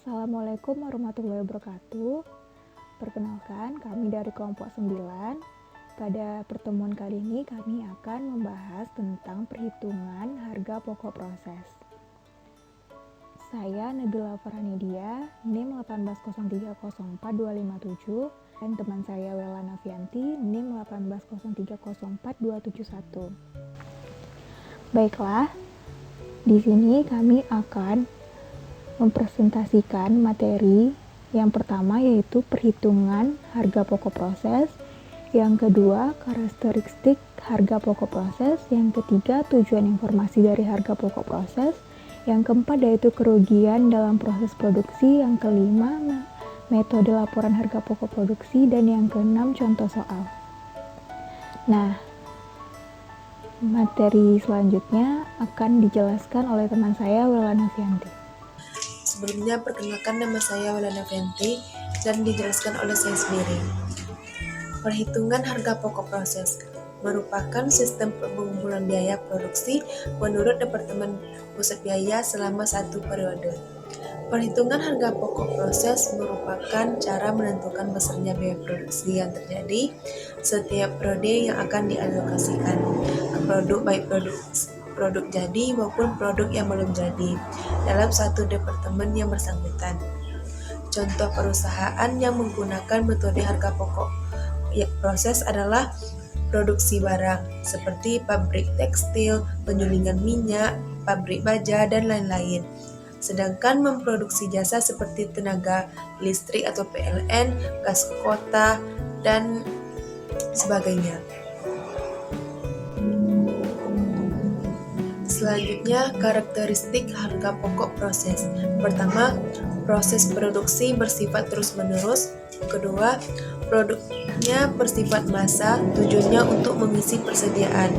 Assalamualaikum warahmatullahi wabarakatuh. Perkenalkan, kami dari kelompok 9. Pada pertemuan kali ini kami akan membahas tentang perhitungan harga pokok proses. Saya Nabila Farhanidia, NIM 180304257, dan teman saya Wela Nafianti, NIM 180304271. Baiklah, di sini kami akan mempresentasikan materi yang pertama, yaitu perhitungan harga pokok proses, yang kedua karakteristik harga pokok proses, yang ketiga tujuan informasi dari harga pokok proses, yang keempat yaitu kerugian dalam proses produksi, yang kelima metode laporan harga pokok produksi, dan yang keenam contoh soal. Nah, materi selanjutnya akan dijelaskan oleh teman saya Wela Nafianti. Sebelumnya, perkenalkan, nama saya Wela Nafianti dan dijelaskan oleh saya sendiri. Perhitungan harga pokok proses merupakan sistem pengumpulan biaya produksi menurut Departemen Pusat Biaya selama satu periode. Perhitungan harga pokok proses merupakan cara menentukan besarnya biaya produksi yang terjadi setiap periode yang akan dialokasikan ke produk, baik produk jadi maupun produk yang belum jadi dalam satu departemen yang bersangkutan. Contoh perusahaan yang menggunakan metode harga pokok proses adalah produksi barang seperti pabrik tekstil, penyulingan minyak, pabrik baja, dan lain-lain. Sedangkan memproduksi jasa seperti tenaga listrik atau PLN, gas kota, dan sebagainya. Selanjutnya, karakteristik harga pokok proses. Pertama, proses produksi bersifat terus-menerus. Kedua, produknya bersifat massa, tujuannya untuk mengisi persediaan.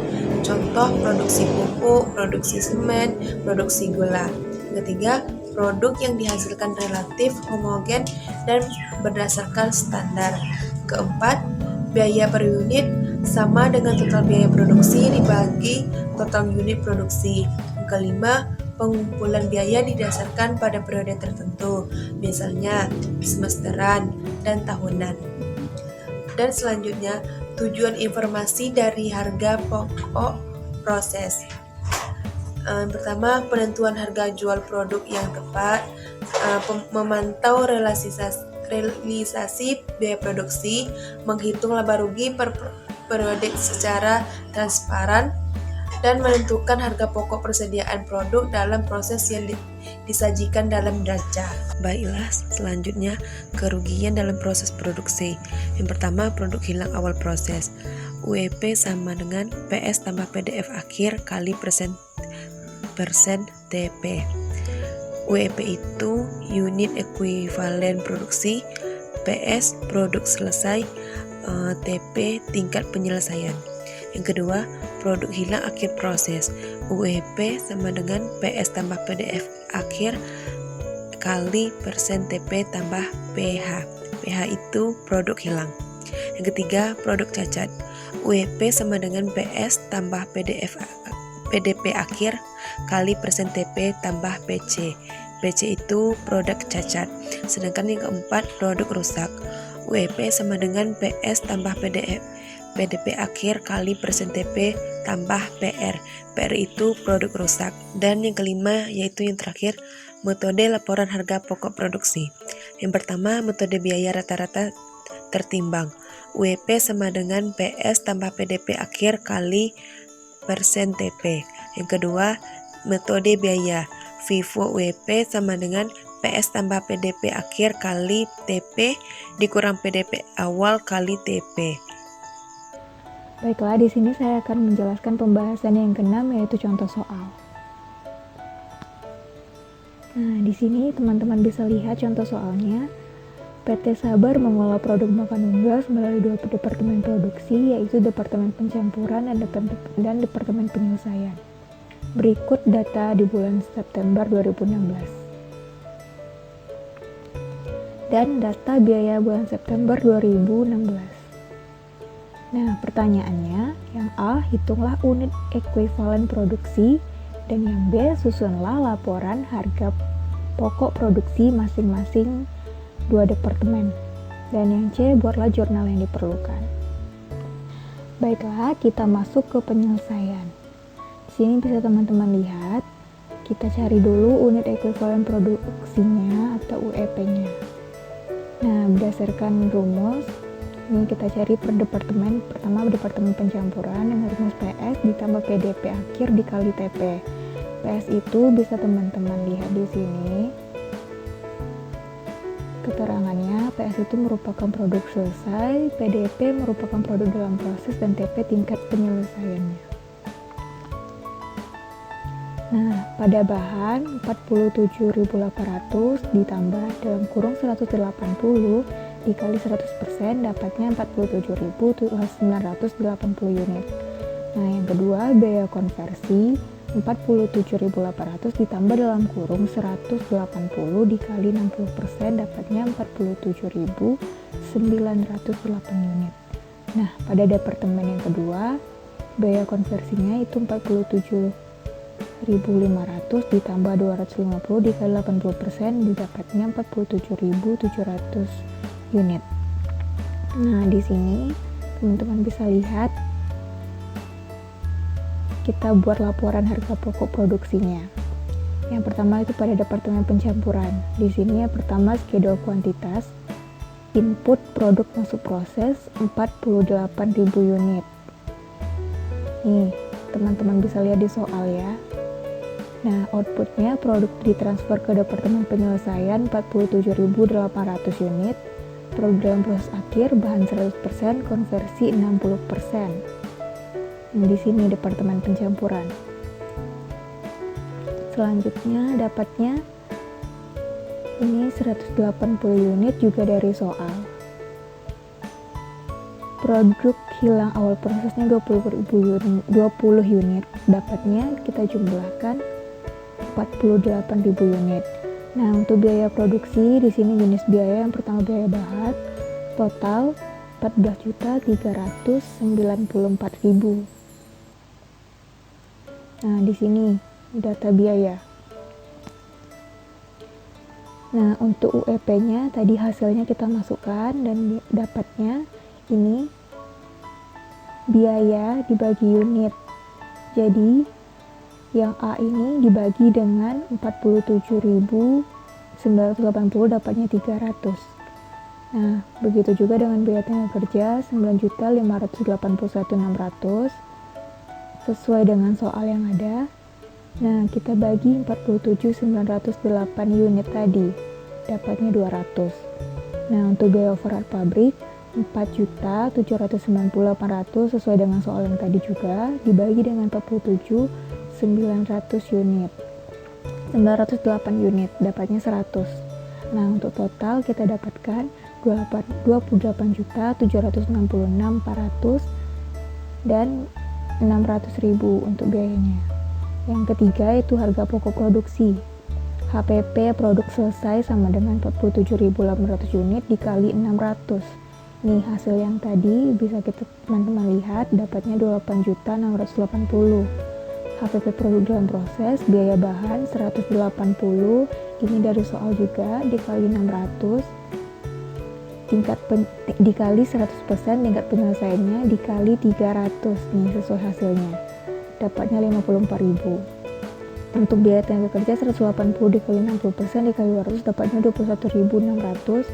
Contoh, produksi pupuk, produksi semen, produksi gula. Ketiga, produk yang dihasilkan relatif homogen dan berdasarkan standar. Keempat, biaya per unit sama dengan total biaya produksi dibagi total unit produksi. Kelima, pengumpulan biaya didasarkan pada periode tertentu, misalnya semesteran dan tahunan. Dan selanjutnya, tujuan informasi dari harga pokok proses. Pertama, penentuan harga jual produk yang tepat, memantau realisasi biaya produksi, menghitung laba rugi per periode secara transparan, dan menentukan harga pokok persediaan produk dalam proses yang disajikan dalam neraca. Baiklah, selanjutnya kerugian dalam proses produksi. Yang pertama, produk hilang awal proses. UEP sama dengan PS tambah PDF akhir kali persen TP. UEP itu unit ekuivalen produksi, PS produk selesai, TP tingkat penyelesaian. Yang kedua, produk hilang akhir proses. UEP sama dengan PS tambah PDF akhir kali persen TP tambah PH. PH itu produk hilang. Yang ketiga, produk cacat. UEP sama dengan PS tambah PDP akhir kali persen TP tambah PC. PC itu produk cacat. Sedangkan yang keempat, produk rusak. UEP sama dengan PS tambah PDP akhir kali persen TP tambah PR. PR itu produk rusak. Dan yang kelima, yaitu yang terakhir, metode laporan harga pokok produksi. Yang pertama, metode biaya rata-rata tertimbang. UEP sama dengan PS tambah PDP akhir kali persen TP. Yang kedua, metode biaya FIFO UEP sama dengan PS tambah PDP akhir kali TP dikurang PDP awal kali TP. Baiklah, di sini saya akan menjelaskan pembahasan yang keenam, yaitu contoh soal. Nah, di sini teman-teman bisa lihat contoh soalnya. PT Sabar mengolah produk makan unggas melalui dua departemen produksi, yaitu Departemen Pencampuran dan Departemen Penyelesaian. Berikut data di bulan September 2016. Dan data biaya bulan September 2016. Nah, pertanyaannya, yang A, hitunglah unit ekuivalen produksi, dan yang B, susunlah laporan harga pokok produksi masing-masing dua departemen. Dan yang C, buatlah jurnal yang diperlukan. Baiklah, kita masuk ke penyelesaian. Di sini bisa teman-teman lihat, kita cari dulu unit ekuivalen produksinya atau UEP-nya. Nah, berdasarkan rumus, ini kita cari per departemen. Pertama departemen pencampuran dengan rumus PS ditambah PDP akhir dikali TP. PS itu bisa teman-teman lihat di sini. Keterangannya, PS itu merupakan produk selesai, PDP merupakan produk dalam proses, dan TP tingkat penyelesaiannya. Nah, pada bahan 47.800 ditambah dalam kurung 180 dikali 100% dapatnya 47.980 unit. Nah, yang kedua biaya konversi 47.800 ditambah dalam kurung 180 dikali 60% dapatnya 47.908 unit. Nah, pada departemen yang kedua biaya konversinya itu 47.500 ditambah 250 dikali 80% didapatnya 47.700 unit. Nah, di sini teman-teman bisa lihat kita buat laporan harga pokok produksinya. Yang pertama itu pada departemen pencampuran. Di sini yang pertama skedul kuantitas input produk masuk proses 48.000 unit. Nih, teman-teman bisa lihat di soal ya. Nah, outputnya produk ditransfer ke departemen penyelesaian 47.800 unit. Produk dalam proses akhir bahan 100%, konversi 60%. Di sini departemen pencampuran. Selanjutnya dapatnya ini 180 unit juga dari soal. Produk hilang awal prosesnya 20 unit. Dapatnya kita jumlahkan 48.000 unit. Nah, untuk biaya produksi di sini jenis biaya yang pertama biaya bahan total 14.394.000. Nah, di sini data biaya. Nah, untuk UEP-nya tadi hasilnya kita masukkan dan dapatnya ini biaya dibagi unit. Jadi yang A ini dibagi dengan 47.980 dapatnya 300. Nah, begitu juga dengan biaya tenaga kerja 9.581.600 sesuai dengan soal yang ada. Nah, kita bagi 47.908 unit tadi dapatnya 200. Nah, untuk biaya overhead pabrik 4.790.800 sesuai dengan soal yang tadi juga dibagi dengan 47.900 unit. 908 unit dapatnya 100. Nah, untuk total kita dapatkan 28.766.400 dan 600.000 untuk biayanya. Yang ketiga itu harga pokok produksi. HPP produk selesai sama dengan 47.800 unit dikali 600. Nih, hasil yang tadi bisa kita teman-teman lihat dapatnya 28.680. HPP produk dalam proses, biaya bahan 180, ini dari soal juga, dikali 600, dikali 100%, tingkat penyelesaiannya dikali 300, nih sesuai hasilnya, dapatnya 54.000. Untuk biaya tenaga kerja 180 dikali 60% dikali 200, dapatnya 21.600.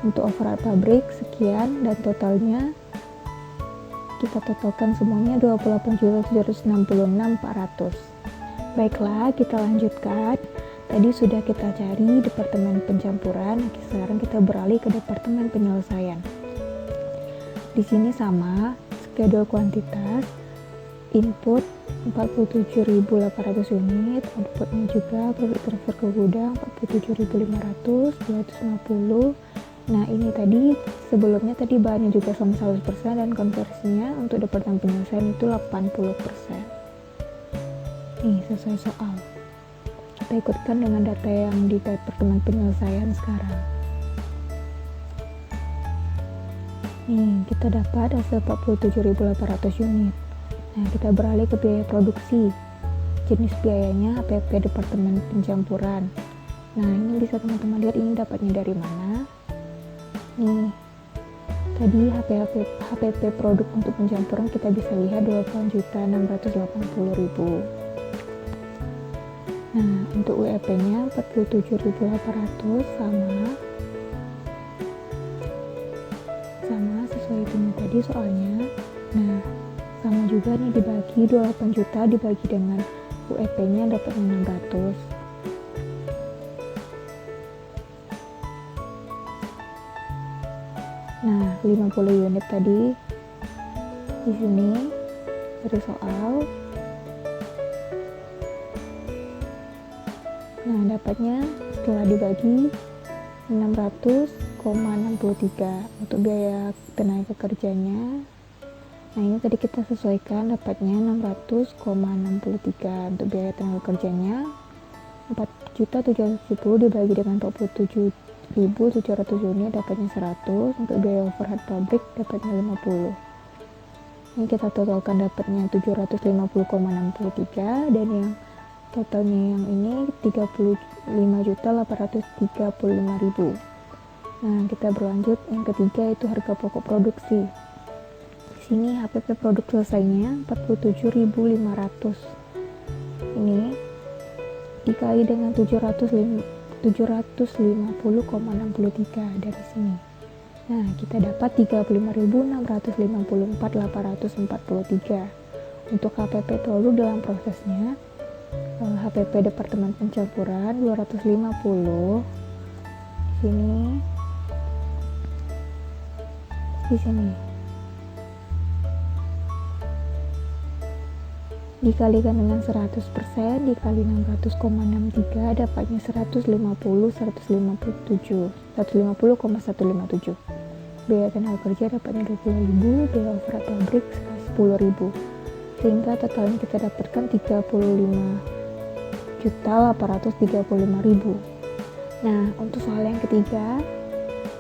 Untuk overhead pabrik sekian, dan totalnya kita totalkan semuanya 28.766.400. Baiklah, kita lanjutkan. Tadi sudah kita cari departemen pencampuran, sekarang kita beralih ke departemen penyelesaian. Di sini sama, skedul kuantitas, input 47.800 unit, outputnya juga produk transfer ke gudang 47.500, 250. Nah, ini tadi sebelumnya tadi bahannya juga sama 100% dan konversinya untuk departemen penyelesaian itu 80%. Nih, sesuai soal. Kita ikutkan dengan data yang di departemen penyelesaian sekarang. Nih, kita dapat hasil 47.800 unit. Nah, kita beralih ke biaya produksi. Jenis biayanya HPP Departemen Pencampuran. Nah, ini bisa teman-teman lihat ini dapatnya dari mana. Nih, tadi HPP produk untuk pencampuran kita bisa lihat 28.680.000. Nah, untuk UEP-nya 47.800 sama sesuai hitungan tadi soalnya. Nah, sama juga nih, dibagi 28 juta dibagi dengan UEP-nya dapatnya 600. Nah, 50 unit tadi di sini dari soal. Nah, dapatnya setelah dibagi 600,63 untuk biaya tenaga kerjanya. Nah, ini tadi kita sesuaikan dapatnya 600,63 untuk biaya tenaga kerjanya. 4.770 dibagi dengan 47.700 unit dapatnya 100. Untuk biaya overhead pabrik dapatnya 50. Ini kita totalkan dapatnya 750,63, dan yang totalnya yang ini 35.835.000. Nah, kita berlanjut yang ketiga, itu harga pokok produksi. Di sini HPP produk selesainya 47.500. Ini dikali dengan 750,63 dari sini. Nah, kita dapat 35.654.843. Untuk HPP produk dalam prosesnya, HPP Departemen Pencampuran 250. Di sini dikalikan dengan 100% dikali 600,63 dapatnya 150,157. Biaya tenaga kerja dapatnya 20.000, biaya overhead pabrik 10.000, sehingga totalnya kita dapatkan 35.835.000. Nah, untuk soal yang ketiga,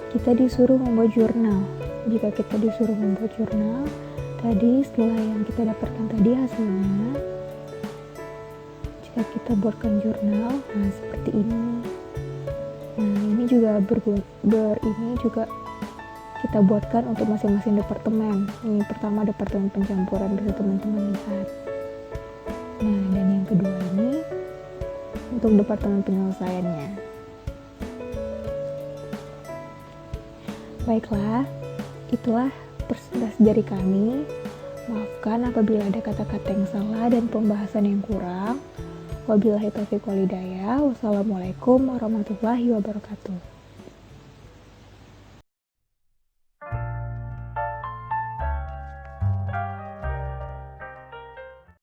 kita disuruh membuat jurnal. Jika kita disuruh membuat jurnal, tadi setelah yang kita dapatkan tadi hasilnya, jika kita buatkan jurnal, nah seperti ini. Nah, ini juga ini juga kita buatkan untuk masing-masing departemen. Ini pertama Departemen Pencampuran, bisa teman-teman lihat. Nah, dan yang kedua ini untuk Departemen Penyelesaiannya. Baiklah, itulah presentasi dari kami. Maafkan apabila ada kata-kata yang salah dan pembahasan yang kurang. Wabillahi taufiq wal hidayah. Wassalamualaikum warahmatullahi wabarakatuh.